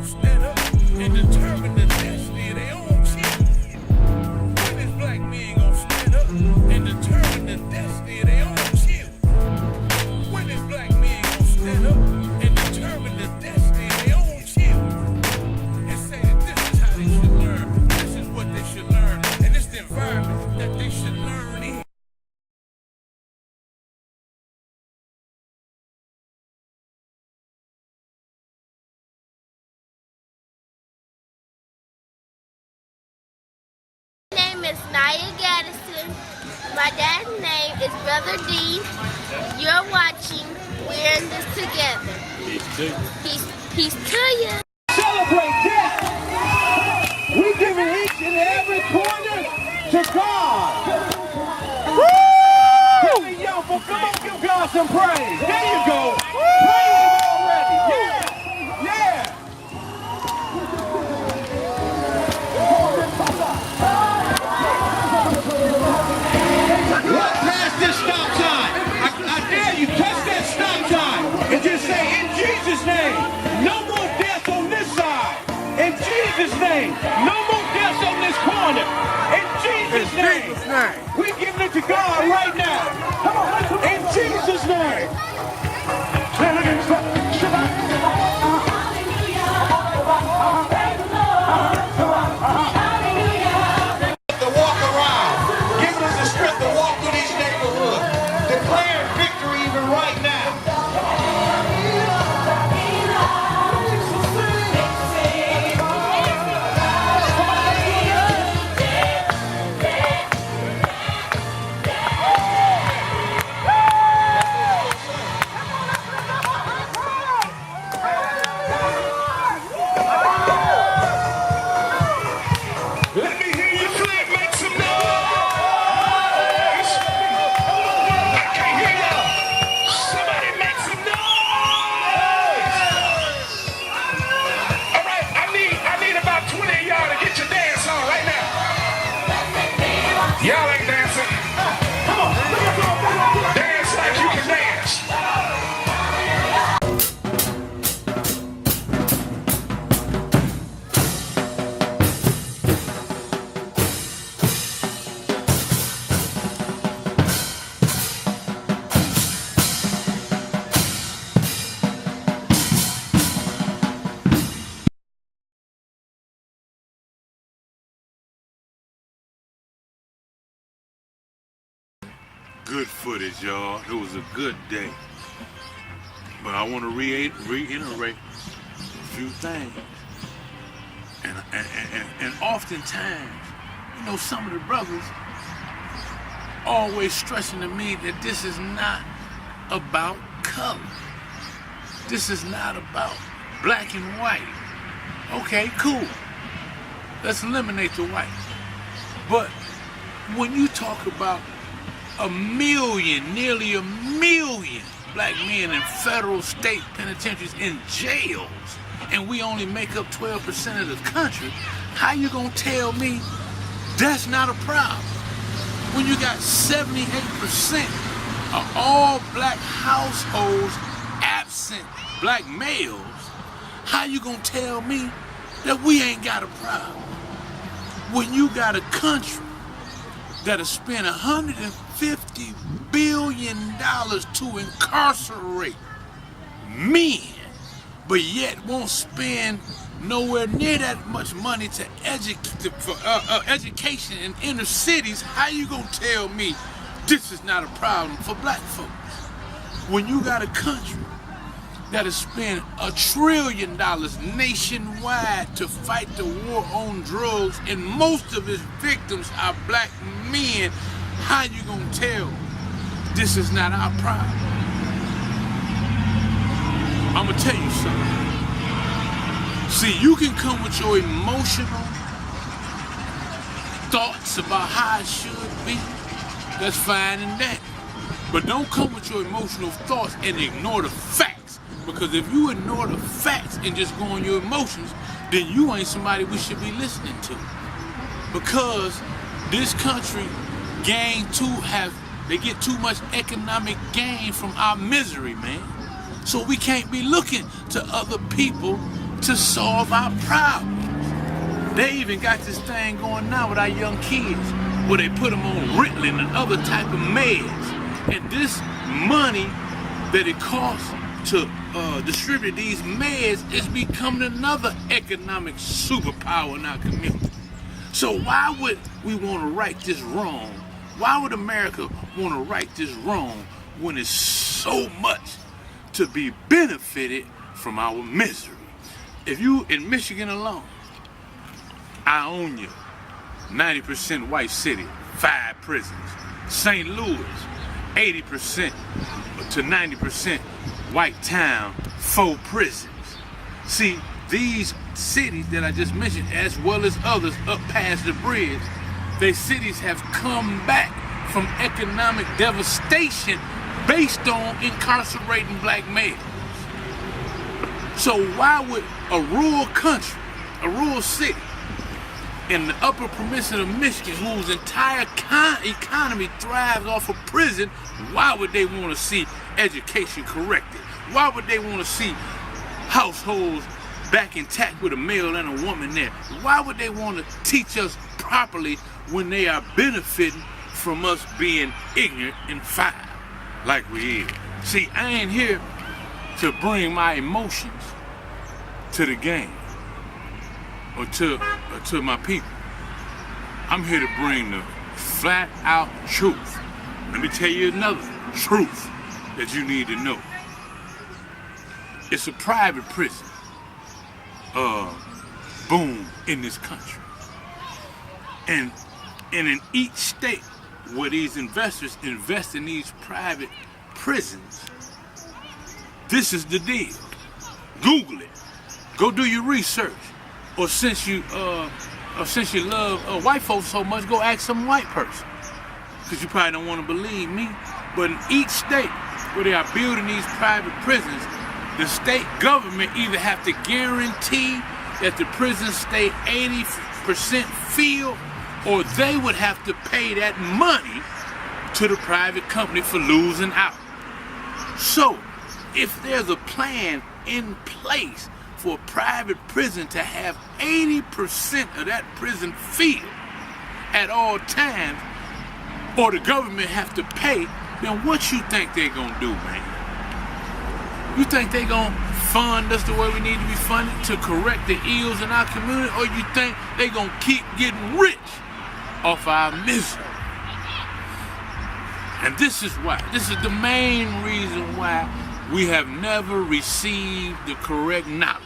stand up and determine the destiny of their own children? When is black men gonna stand up and determine the destiny of their own children? When is black men gonna stand up and determine the destiny of their own children? And say that this is how they should learn, this is what they should learn, and it's the environment that they should learn in. My dad's name is Brother D. You're watching We're in This Together. Peace to you. Peace to you. Celebrate that. We give it each and every corner to God. Woo! Come on, give God some praise. There you go. Praise Him already. Yeah. Look past this stop sign. I dare you, touch that stop sign and just say, in Jesus' name, no more death on this side. In Jesus' name, no more deaths on this corner. In Jesus' name, we giving it to God right now. Come on, in Jesus' name. To walk around, giving us the strength to walk through these neighborhoods, declaring victory even right now. Let me hear you, Flint, make some noise! I can't hear y'all. Somebody make some noise! All right, I need about 20 of y'all to get your dance on right now. Y'all ain't dancing. Come on, dance like you can dance. Good footage, y'all. It was a good day. But I want to reiterate a few things. And oftentimes, you know, some of the brothers always stressing to me that this is not about color. This is not about black and white. Okay, cool. Let's eliminate the white. But when you talk about nearly a million black men in federal, state penitentiaries, in jails, and we only make up 12% of the country, how you gonna tell me that's not a problem? When you got 78% of all black households absent black males, how you gonna tell me that we ain't got a problem? When you got a country that'll spend $150 billion to incarcerate men, but yet won't spend nowhere near that much money to education in inner cities, how you gonna tell me this is not a problem for black folks? When you got a country that'll spend $1 trillion nationwide to fight the war on drugs, and most of its victims are black men, how you gonna tell this is not our problem? I'm gonna tell you something. See, you can come with your emotional thoughts about how it should be. That's fine and that. But don't come with your emotional thoughts and ignore the facts. Because if you ignore the facts and just go on your emotions, then you ain't somebody we should be listening to. Because this country they get too much economic gain from our misery, man. So we can't be looking to other people to solve our problems. They even got this thing going now with our young kids where they put them on Ritalin and other type of meds. And this money that it costs to distribute these meds is becoming another economic superpower in our community. So why would we want to right this wrong? Why would America want to right this wrong when it's so much to be benefited from our misery? If you in Michigan alone, Ionia, 90% white city, 5 prisons. St. Louis, 80% to 90% white town, 4 prisons. See, these cities that I just mentioned, as well as others up past the bridge, their cities have come back from economic devastation based on incarcerating black males. So why would a rural country, a rural city, in the upper peninsula of Michigan, whose entire economy thrives off of prison, why would they want to see education corrected? Why would they want to see households back intact with a male and a woman there? Why would they want to teach us properly when they are benefiting from us being ignorant and foul like we is? See, I ain't here to bring my emotions to the game or to my people. I'm here to bring the flat out truth. Let me tell you another truth that you need to know. It's a private prison boom in this country. And in each state where these investors invest in these private prisons, this is the deal. Google it. Go do your research. Or since you love white folks so much, go ask some white person. Because you probably don't want to believe me. But in each state where they are building these private prisons, the state government either have to guarantee that the prisons stay 80% filled, or they would have to pay that money to the private company for losing out. So, if there's a plan in place for a private prison to have 80% of that prison filled at all times, or the government have to pay, then what you think they're gonna do, man? You think they're gonna fund us the way we need to be funded to correct the ills in our community, or you think they're gonna keep getting rich off our misery? And this is why, this is the main reason why we have never received the correct knowledge.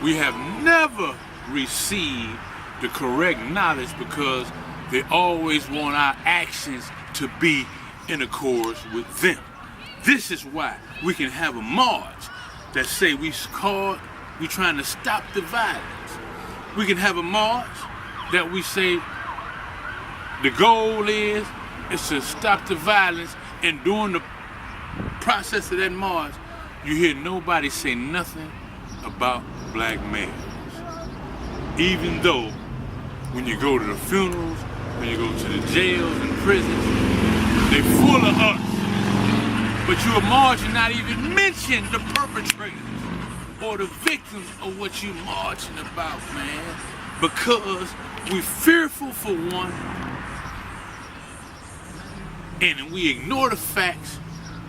We have never received the correct knowledge because they always want our actions to be in accord with them. This is why we can have a march that say we trying to stop the violence. We can have a march that we say the goal is to stop the violence, and during the process of that march, you hear nobody say nothing about black males. Even though when you go to the funerals, when you go to the jails and prisons, they full of us. But you are marching, not even mention the perpetrators or the victims of what you marching about, man. Because we fearful for one, and we ignore the facts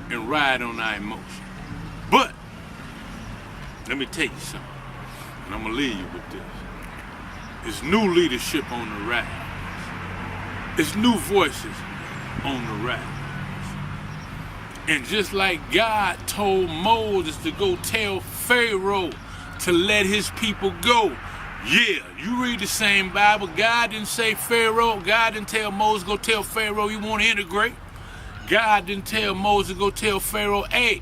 and ride on our emotions. But let me tell you something, and I'm gonna leave you with this. It's new leadership on the rise. It's new voices on the rise. And just like God told Moses to go tell Pharaoh to let his people go, yeah, you read the same Bible. God didn't say Pharaoh. God didn't tell Moses go tell Pharaoh you want to integrate. God didn't tell Moses go tell Pharaoh, hey,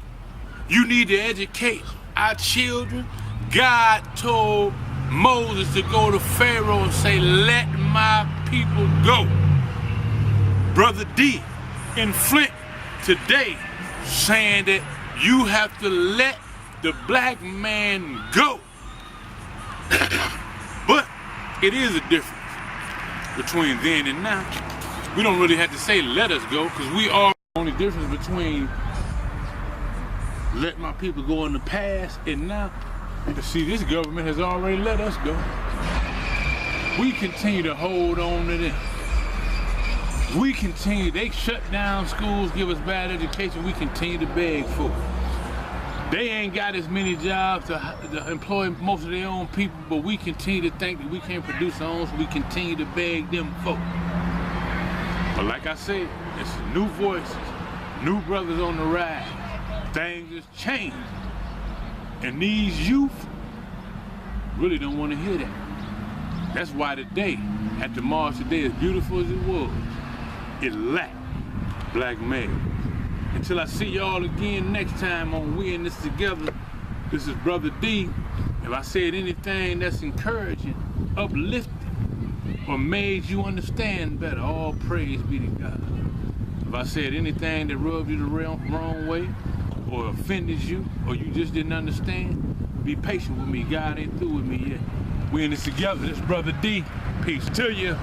you need to educate our children. God told Moses to go to Pharaoh and say, let my people go. Brother D in Flint today saying that you have to let the black man go. But it is a difference between then and now. We don't really have to say let us go, because we are. The only difference between let my people go in the past and now But see, this government has already let us go. We continue to hold on to them. We continue, they shut down schools, give us bad education, we continue to beg for it. They ain't got as many jobs to employ most of their own people, but we continue to think that we can't produce our own, so we continue to beg them folk. But like I said, it's new voices, new brothers on the ride. Things is changing. And these youth really don't want to hear that. That's why today, at the march today, as beautiful as it was, it lacked black males. Until I see y'all again next time on We In This Together, this is Brother D. If I said anything that's encouraging, uplifting, or made you understand better, all praise be to God. If I said anything that rubbed you the wrong way, or offended you, or you just didn't understand, be patient with me. God ain't through with me yet. We in this together. This Brother D. Peace to you.